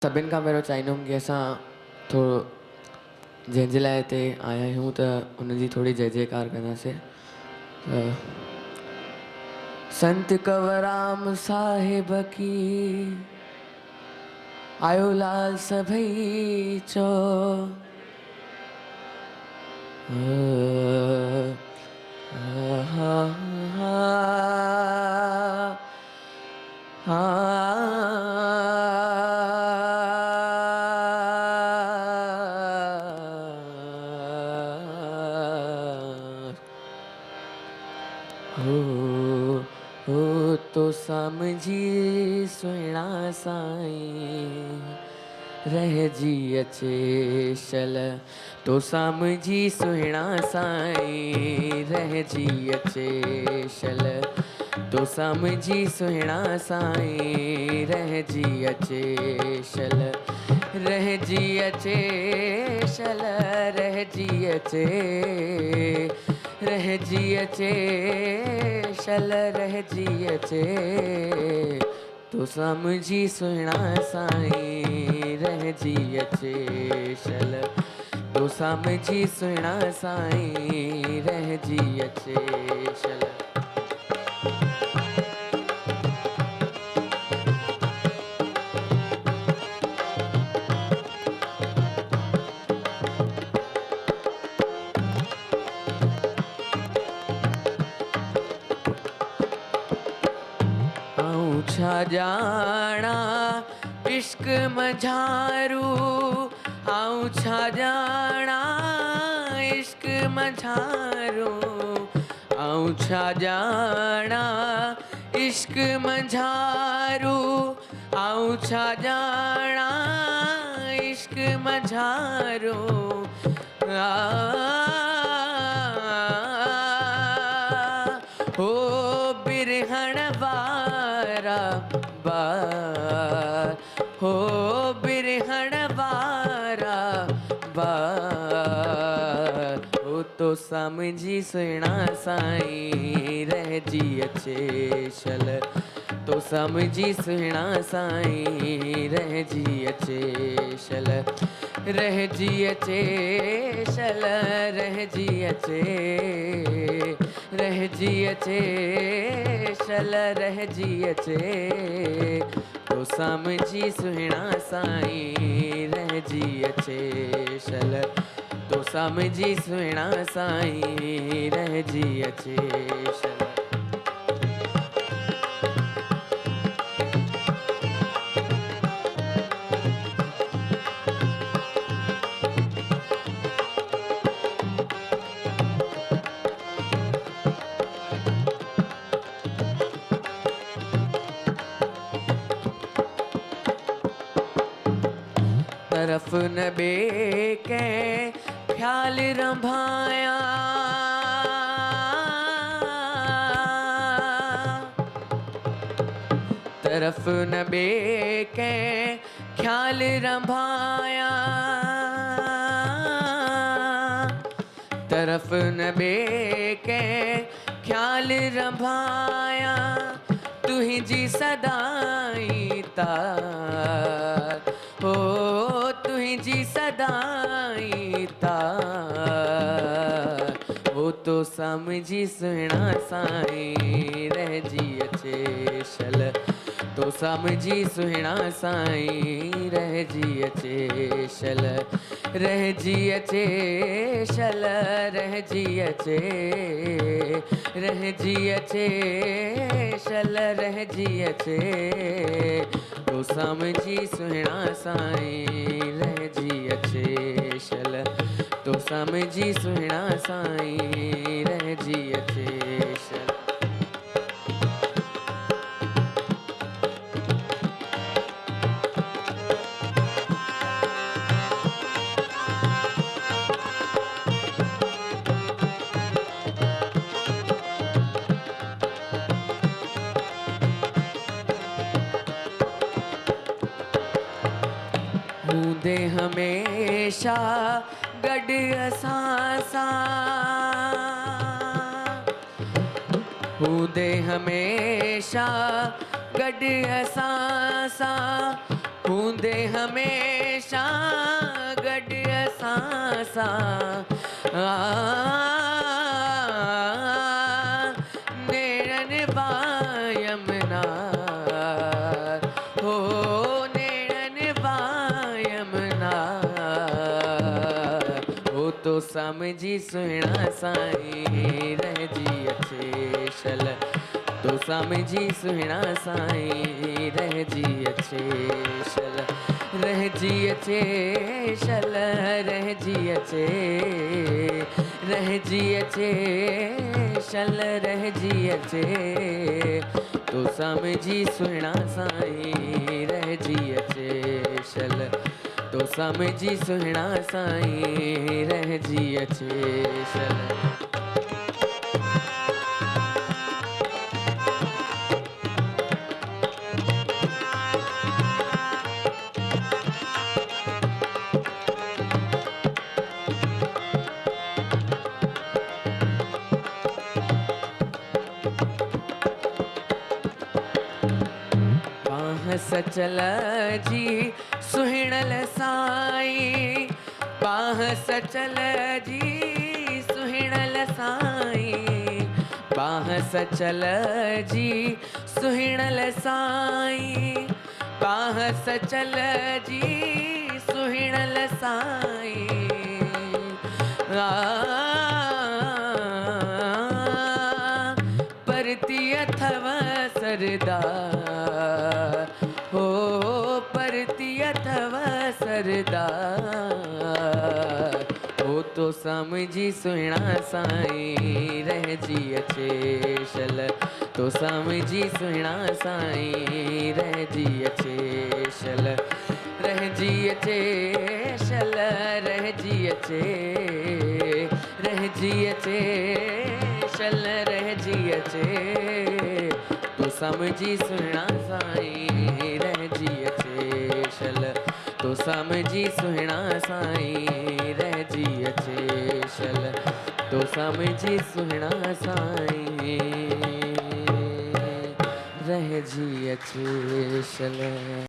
सभिनि खां पहिरियों चाहींदुमि की असां थोरो जंहिंजे लाइ हिते आया आहियूं त उनजी थोरी जय जयकार कंदासीं। संत कंवरराम साहिब की आयो लाल सभई चो। हो तो समझी सुना साईं रह जी अचे शल। तो समझी सुना साईं रह जी अचे शल। तो समझी सुना साईं रह जी अचे शल। रह जी अचे शल रह जी अचे। रह जी अचे शल रह जी अचे। तो समझी सुना साईं रह जी अचे शल। तो समझी सुना साईं रह जी अचे शल। आऊं छा जाना इश्क मझारू। आऊं छा जाना इश्क मझारू। आऊं छा जाना इश्क मझारू। आऊं छा जाना इश्क मझारू। हो बिरहण वारा बार। हो बिरहण वारा बार। हो तो समझी सुना साईं रह जी अचे शल। तो समझी सुना साईं रह जी अचे शल। रह जी अचे शल रह जी अचे। रह जी अचे शल रह जी अचे। तो समझी सुना साईं रह जी अचे शल। तो समझी सुना साईं रह जी अचे शल। तरफ न बे के ख्याल रंभाया। तरफ न बे के ख्याल रंभाया। तरफ न बे के ख्याल रंभाया। तुझी सदाई तार। हो तुझी सदाई तार। हो तो समझी सुना साईं रह जी अचे शल। तो समझी सुना साईं रह जी अचे शल। रह जी अचे शल रह जी अचे। रह जी अचे शल रह जी अचे। तो समझी सुना साईं रह जी अचे शल। तो समझी सुना साईं रह जी अचे शल। हूंदे हमेशा गॾु असां सां। हूंदे हमेशा गॾु असां सां। हूंदे हमेशा गॾु असां सां नेड़नि वायमना हो नेड़नि वायमना हो तो समझी सुहिणा साईं रहिजी अचे शल तो समझी सुहिणा साईं रहिजी अचे शल रहिजी अचे शल रहिजी अचे रहिजी अचे शल रहिजी अचे तो समझी सुहिणा साईं रहिजी अचे शल तो समझी सुहिणा साईं रहिजी अचे शल सचल जी सुहिणल साईं बाह सचल जी सुहिणल साईं बाह सचल जी सुहिणल साईं बाह सचल जी सुहिणल साईं परती अथव सरदार हो परती अथव सरदार हो तो समझी सुहिणा साईं रहिजी अचे शल तो समझी सुहिणा साईं रहिजी अचे शल रहिजी अचे शल रहिजी अचे रहिजी अचे शल रहिजी अचे तो समझी सुहिणा साईं रहिजी अचे शल तो समझी सुहिणा साईं रहिजी अचे शल तो समझी सुहिणा साईं रहिजी अचे शल।